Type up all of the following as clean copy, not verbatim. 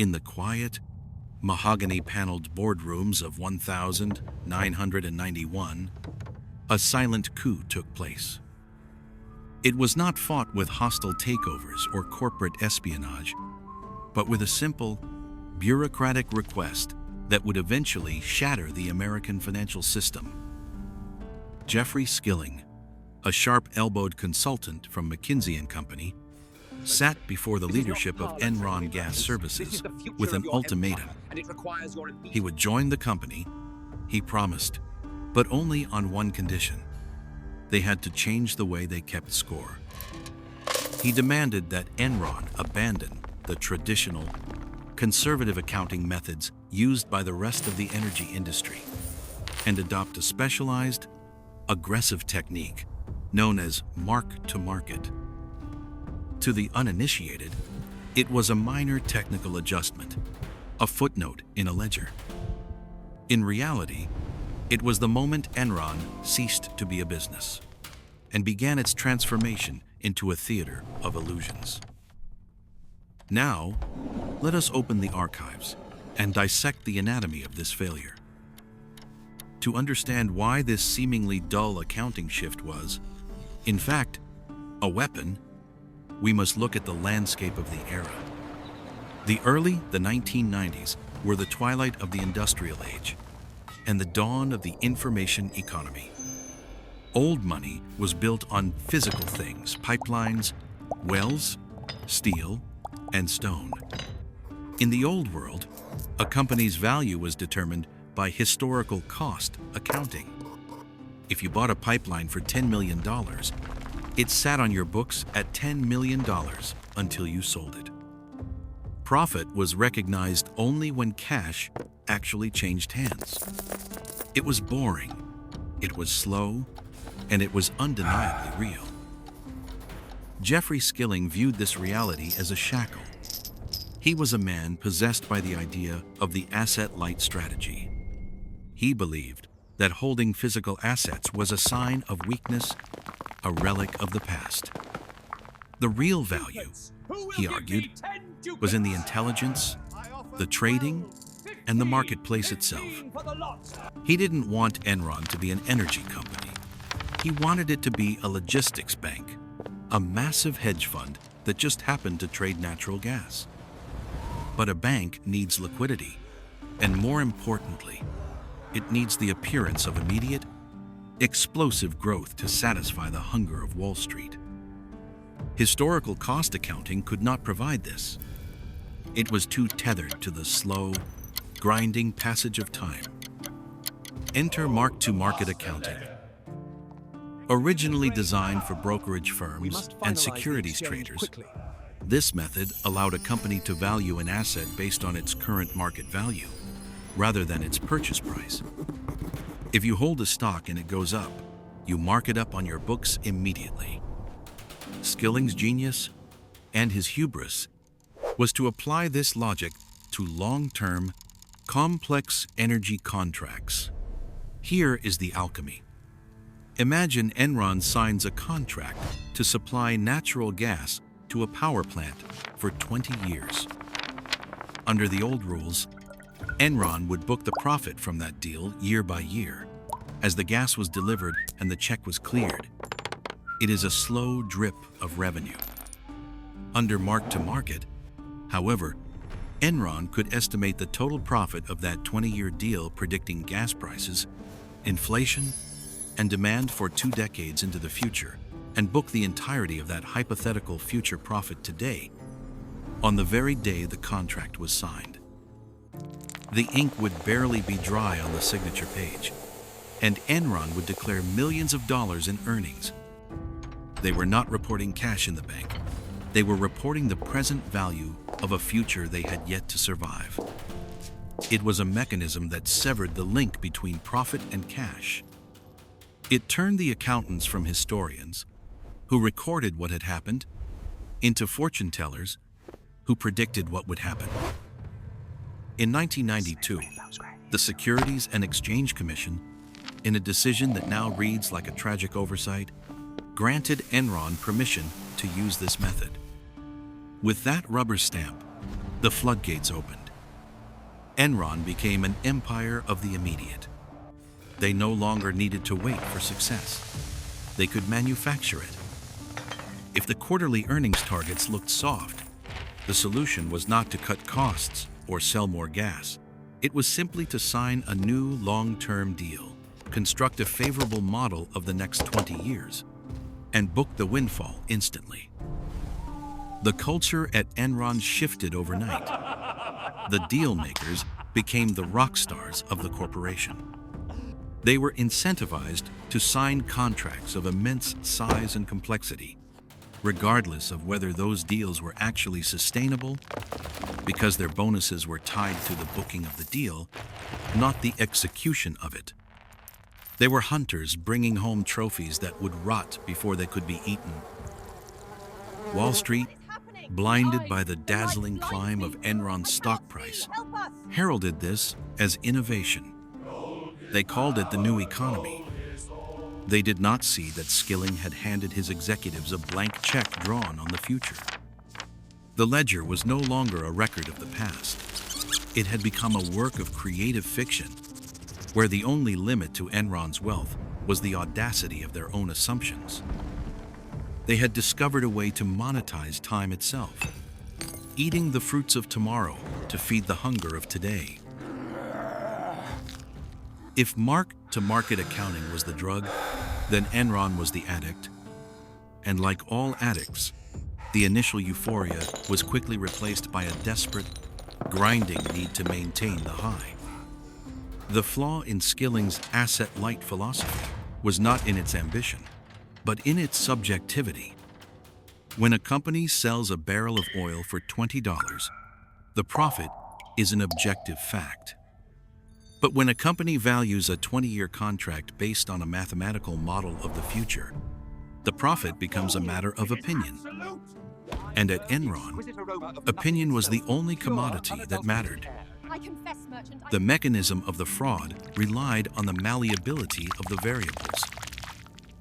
In the quiet, mahogany-paneled boardrooms of 1991, a silent coup took place. It was not fought with hostile takeovers or corporate espionage, but with a simple, bureaucratic request that would eventually shatter the American financial system. Jeffrey Skilling, a sharp-elbowed consultant from McKinsey & Company, sat before the leadership of Enron Gas Services with an ultimatum. He would join the company, he promised, but only on one condition. They had to change the way they kept score. He demanded that Enron abandon the traditional, conservative accounting methods used by the rest of the energy industry and adopt a specialized, aggressive technique known as mark-to-market. To the uninitiated, it was a minor technical adjustment, a footnote in a ledger. In reality, it was the moment Enron ceased to be a business and began its transformation into a theater of illusions. Now, let us open the archives and dissect the anatomy of this failure. To understand why this seemingly dull accounting shift was, in fact, a weapon, we must look at the landscape of the era. The 1990s were the twilight of the industrial age and the dawn of the information economy. Old money was built on physical things, pipelines, wells, steel, and stone. In the old world, a company's value was determined by historical cost accounting. If you bought a pipeline for $10 million, it sat on your books at $10 million until you sold it. Profit was recognized only when cash actually changed hands. It was boring, it was slow, and it was undeniably real. Jeffrey Skilling viewed this reality as a shackle. He was a man possessed by the idea of the asset-light strategy. He believed that holding physical assets was a sign of weakness, a relic of the past. The real value, he argued, was in the intelligence, the trading, and the marketplace itself. He didn't want Enron to be an energy company. He wanted it to be a logistics bank, a massive hedge fund that just happened to trade natural gas. But a bank needs liquidity, and more importantly, it needs the appearance of immediate, explosive growth to satisfy the hunger of Wall Street. Historical cost accounting could not provide this. It was too tethered to the slow, grinding passage of time. Enter mark-to-market accounting. Originally designed for brokerage firms and securities traders, this method allowed a company to value an asset based on its current market value, rather than its purchase price. If you hold a stock and it goes up, you mark it up on your books immediately. Skilling's genius and his hubris was to apply this logic to long-term, complex energy contracts. Here is the alchemy. Imagine Enron signs a contract to supply natural gas to a power plant for 20 years. Under the old rules, Enron would book the profit from that deal year by year, as the gas was delivered and the check was cleared. It is a slow drip of revenue. Under mark-to-market, however, Enron could estimate the total profit of that 20-year deal, predicting gas prices, inflation, and demand for 2 decades into the future, and book the entirety of that hypothetical future profit today, on the very day the contract was signed. The ink would barely be dry on the signature page, and Enron would declare millions of dollars in earnings. They were not reporting cash in the bank. They were reporting the present value of a future they had yet to survive. It was a mechanism that severed the link between profit and cash. It turned the accountants from historians, who recorded what had happened, into fortune tellers who predicted what would happen. In 1992, the Securities and Exchange Commission, in a decision that now reads like a tragic oversight, granted Enron permission to use this method. With that rubber stamp, The floodgates opened. Enron became an empire of the immediate. They no longer needed to wait for success. They could manufacture it. If the quarterly earnings targets looked soft, the solution was not to cut costs or sell more gas. It was simply to sign a new long-term deal, construct a favorable model of the next 20 years, and book the windfall instantly. The culture at Enron shifted overnight. The deal makers became the rock stars of the corporation. They were incentivized to sign contracts of immense size and complexity, regardless of whether those deals were actually sustainable, because their bonuses were tied to the booking of the deal, not the execution of it. They were hunters bringing home trophies that would rot before they could be eaten. Wall Street, blinded by the dazzling climb of Enron's stock price, heralded this as innovation. They called it the new economy. They did not see that Skilling had handed his executives a blank check drawn on the future. The ledger was no longer a record of the past. It had become a work of creative fiction, where the only limit to Enron's wealth was the audacity of their own assumptions. They had discovered a way to monetize time itself, eating the fruits of tomorrow to feed the hunger of today. If mark-to-market accounting was the drug, then Enron was the addict. And like all addicts, the initial euphoria was quickly replaced by a desperate, grinding need to maintain the high. The flaw in Skilling's asset-light philosophy was not in its ambition, but in its subjectivity. When a company sells a barrel of oil for $20, the profit is an objective fact. But when a company values a 20-year contract based on a mathematical model of the future, the profit becomes a matter of opinion. And at Enron, opinion was the only commodity that mattered. The mechanism of the fraud relied on the malleability of the variables.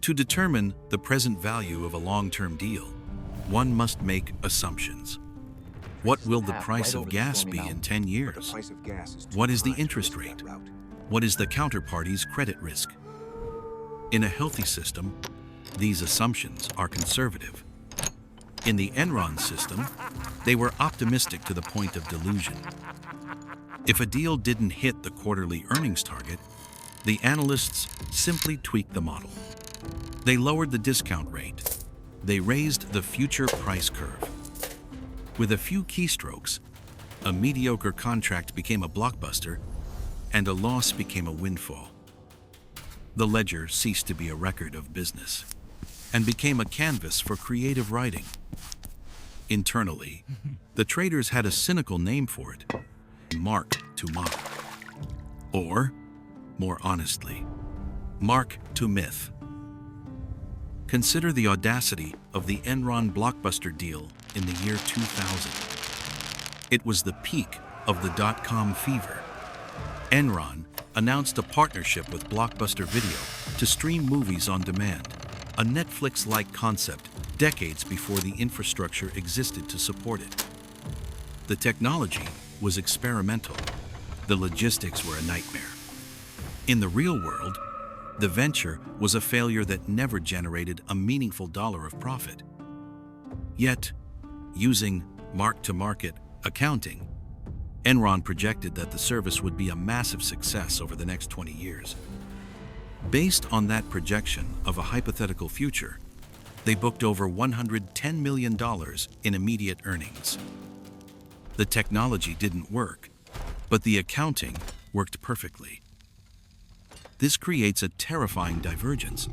To determine the present value of a long-term deal, one must make assumptions. What will the price of gas be in 10 years? What is the interest rate? What is the counterparty's credit risk? In a healthy system, these assumptions are conservative. In the Enron system, they were optimistic to the point of delusion. If a deal didn't hit the quarterly earnings target, the analysts simply tweaked the model. They lowered the discount rate. They raised the future price curve. With a few keystrokes, a mediocre contract became a blockbuster, and a loss became a windfall. The ledger ceased to be a record of business and became a canvas for creative writing. Internally, the traders had a cynical name for it: mark to model. Or, more honestly, mark to myth. Consider the audacity of the Enron blockbuster deal in the year 2000. It was the peak of the dot-com fever. Enron announced a partnership with Blockbuster Video to stream movies on demand, a Netflix-like concept decades before the infrastructure existed to support it. The technology was experimental. The logistics were a nightmare. In the real world, the venture was a failure that never generated a meaningful dollar of profit. Yet, using mark-to-market accounting, Enron projected that the service would be a massive success over the next 20 years. Based on that projection of a hypothetical future, they booked over $110 million in immediate earnings. The technology didn't work, but the accounting worked perfectly. This creates a terrifying divergence,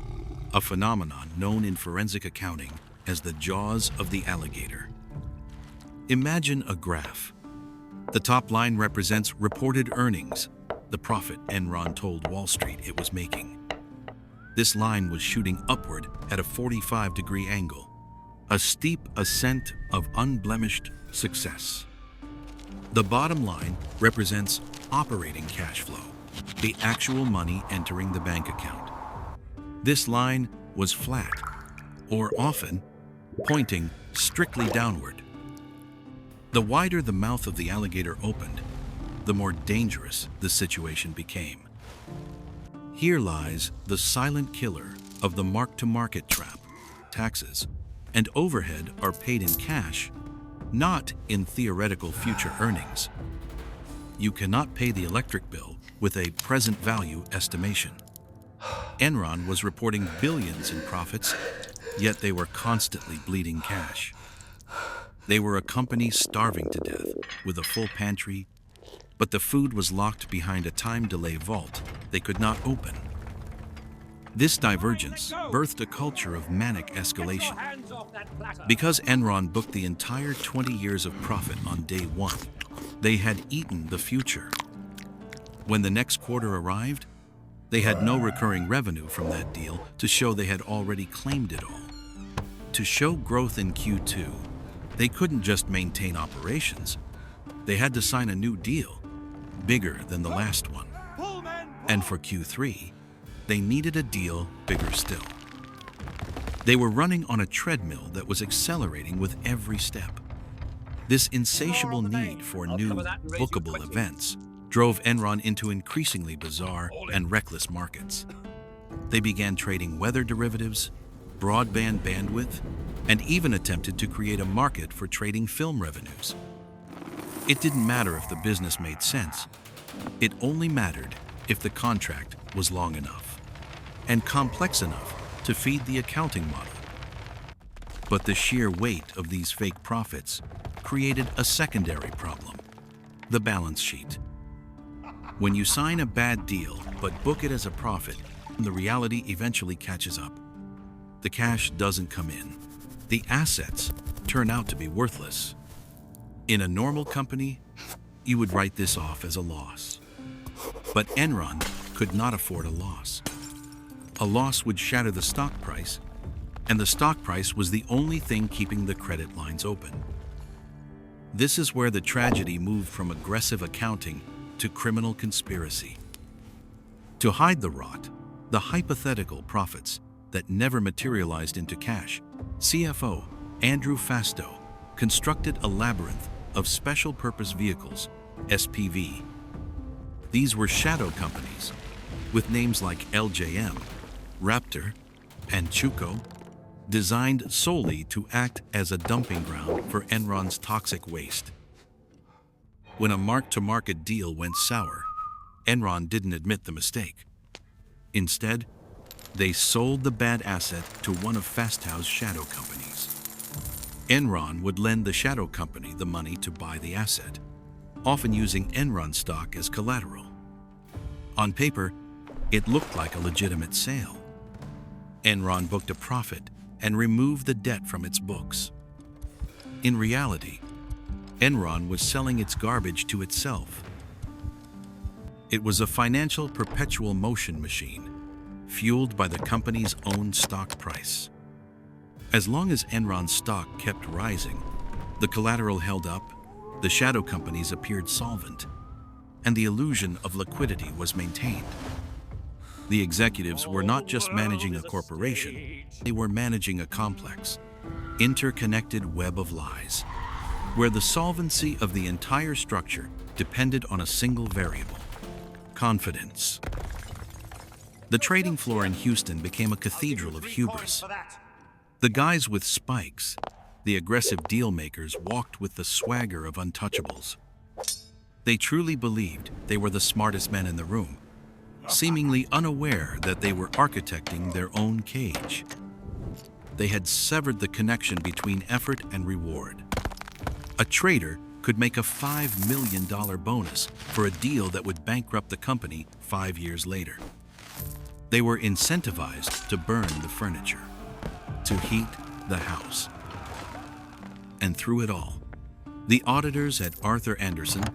a phenomenon known in forensic accounting as the jaws of the alligator. Imagine a graph. The top line represents reported earnings, the profit Enron told Wall Street it was making. This line was shooting upward at a 45-degree angle, a steep ascent of unblemished success. The bottom line represents operating cash flow, the actual money entering the bank account. This line was flat, or often pointing strictly downward. The wider the mouth of the alligator opened, the more dangerous the situation became. Here lies the silent killer of the mark-to-market trap. Taxes and overhead are paid in cash, not in theoretical future earnings. You cannot pay the electric bill with a present value estimation. Enron was reporting billions in profits, yet they were constantly bleeding cash. They were a company starving to death with a full pantry, but the food was locked behind a time delay vault they could not open. This divergence birthed a culture of manic escalation. Because Enron booked the entire 20 years of profit on day one, they had eaten the future. When the next quarter arrived, they had no recurring revenue from that deal to show they had already claimed it all. To show growth in Q2, they couldn't just maintain operations. They had to sign a new deal, bigger than the last one. And for Q3, they needed a deal bigger still. They were running on a treadmill that was accelerating with every step. This insatiable need for new, bookable events drove Enron into increasingly bizarre and reckless markets. They began trading weather derivatives, broadband bandwidth, and even attempted to create a market for trading film revenues. It didn't matter if the business made sense. It only mattered if the contract was long enough and complex enough to feed the accounting model. But the sheer weight of these fake profits created a secondary problem: the balance sheet. When you sign a bad deal but book it as a profit, the reality eventually catches up. The cash doesn't come in. The assets turn out to be worthless. In a normal company, you would write this off as a loss. But Enron could not afford a loss. A loss would shatter the stock price, and the stock price was the only thing keeping the credit lines open. This is where the tragedy moved from aggressive accounting to criminal conspiracy. To hide the rot, the hypothetical profits that never materialized into cash, CFO Andrew Fastow constructed a labyrinth of special purpose vehicles, SPV. These were shadow companies with names like LJM, Raptor, and Chuco, designed solely to act as a dumping ground for Enron's toxic waste. When a mark-to-market deal went sour, Enron didn't admit the mistake. Instead, they sold the bad asset to one of Fastow's shadow companies. Enron would lend the shadow company the money to buy the asset, often using Enron stock as collateral. On paper, it looked like a legitimate sale. Enron booked a profit and removed the debt from its books. In reality, Enron was selling its garbage to itself. It was a financial perpetual motion machine, fueled by the company's own stock price. As long as Enron's stock kept rising, the collateral held up, the shadow companies appeared solvent, and the illusion of liquidity was maintained. The executives were not just managing a corporation, they were managing a complex, interconnected web of lies, where the solvency of the entire structure depended on a single variable: confidence. The trading floor in Houston became a cathedral of hubris. The guys with spikes, the aggressive deal makers, walked with the swagger of untouchables. They truly believed they were the smartest men in the room, seemingly unaware that they were architecting their own cage. They had severed the connection between effort and reward. A trader could make a $5 million bonus for a deal that would bankrupt the company 5 years later. They were incentivized to burn the furniture, to heat the house. And through it all, the auditors at Arthur Andersen,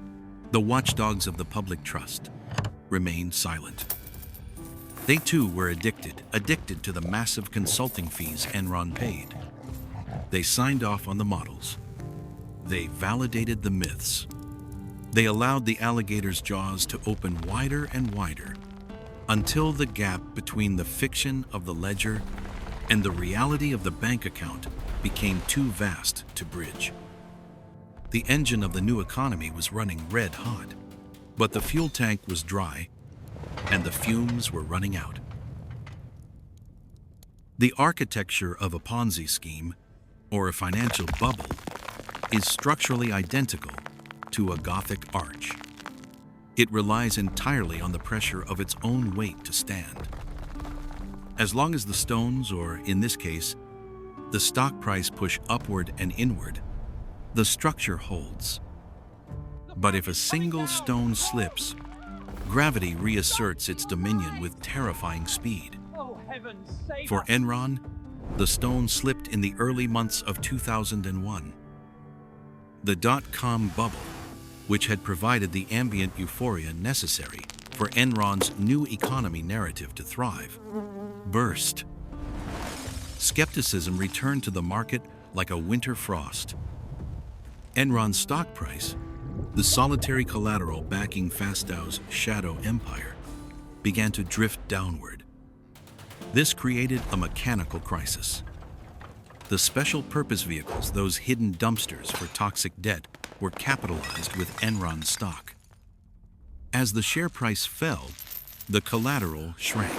the watchdogs of the public trust, remained silent. They too were addicted to the massive consulting fees Enron paid. They signed off on the models. They validated the myths. They allowed the alligator's jaws to open wider and wider, until the gap between the fiction of the ledger and the reality of the bank account became too vast to bridge. The engine of the new economy was running red hot, but the fuel tank was dry and the fumes were running out. The architecture of a Ponzi scheme, or a financial bubble, is structurally identical to a Gothic arch. It relies entirely on the pressure of its own weight to stand. As long as the stones, or in this case, the stock price, push upward and inward, the structure holds. But if a single stone slips, gravity reasserts its dominion with terrifying speed. For Enron, the stone slipped in the early months of 2001. The dot-com bubble, which had provided the ambient euphoria necessary for Enron's new economy narrative to thrive, burst. Skepticism returned to the market like a winter frost. Enron's stock price, the solitary collateral backing Fastow's shadow empire, began to drift downward. This created a mechanical crisis. The special purpose vehicles, those hidden dumpsters for toxic debt, were capitalized with Enron stock. As the share price fell, the collateral shrank.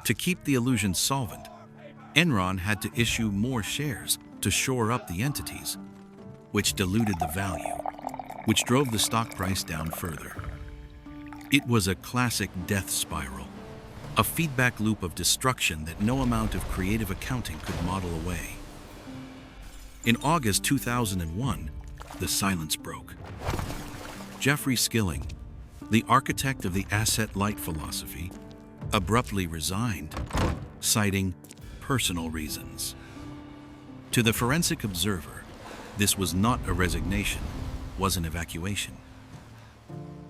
To keep the illusion solvent, Enron had to issue more shares to shore up the entities, which diluted the value, which drove the stock price down further. It was a classic death spiral, a feedback loop of destruction that no amount of creative accounting could model away. In August 2001, the silence broke. Jeffrey Skilling, the architect of the asset-light philosophy, abruptly resigned, citing personal reasons. To the forensic observer, this was not a resignation, was an evacuation.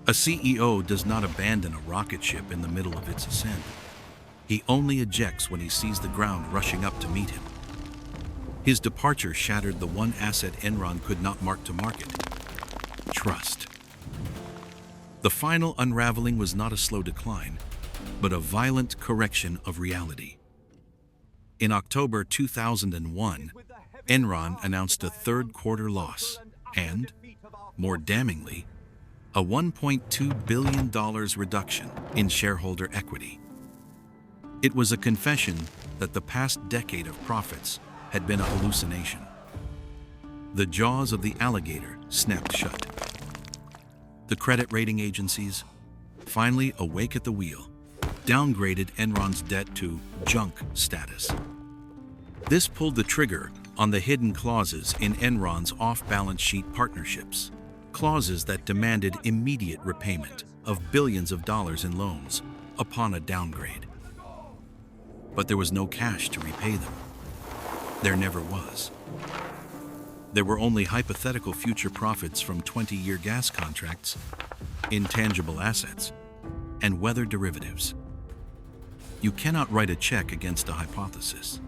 A CEO does not abandon a rocket ship in the middle of its ascent. He only ejects when he sees the ground rushing up to meet him. His departure shattered the one asset Enron could not mark to market: trust. The final unraveling was not a slow decline, but a violent correction of reality. In October 2001, Enron announced a third-quarter loss and, more damningly, a $1.2 billion reduction in shareholder equity. It was a confession that the past decade of profits had been a hallucination. The jaws of the alligator snapped shut. The credit rating agencies, finally awake at the wheel, downgraded Enron's debt to junk status. This pulled the trigger on the hidden clauses in Enron's off-balance sheet partnerships, clauses that demanded immediate repayment of billions of dollars in loans upon a downgrade. But there was no cash to repay them. There never was. There were only hypothetical future profits from 20-year gas contracts, intangible assets, and weather derivatives. You cannot write a check against a hypothesis.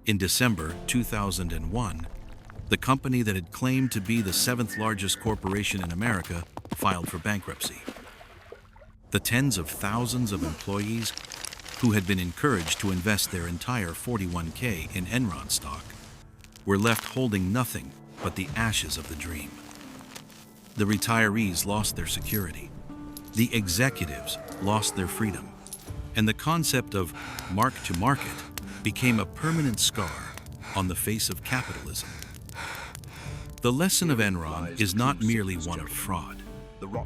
In December 2001, the company that had claimed to be the seventh largest corporation in America filed for bankruptcy. The tens of thousands of employees who had been encouraged to invest their entire 401k in Enron stock were left holding nothing but the ashes of the dream. The retirees lost their security. The executives lost their freedom. And the concept of mark-to-market became a permanent scar on the face of capitalism. The lesson of Enron is not merely one of fraud.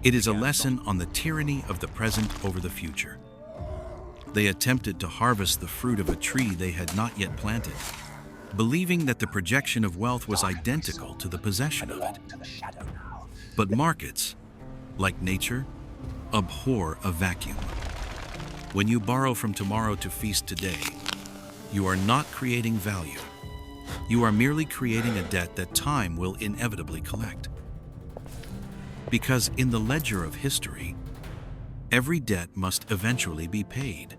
It is a lesson on the tyranny of the present over the future. They attempted to harvest the fruit of a tree they had not yet planted, believing that the projection of wealth was identical to the possession of it. But markets, like nature, abhor a vacuum. When you borrow from tomorrow to feast today, you are not creating value. You are merely creating a debt that time will inevitably collect. Because in the ledger of history, every debt must eventually be paid.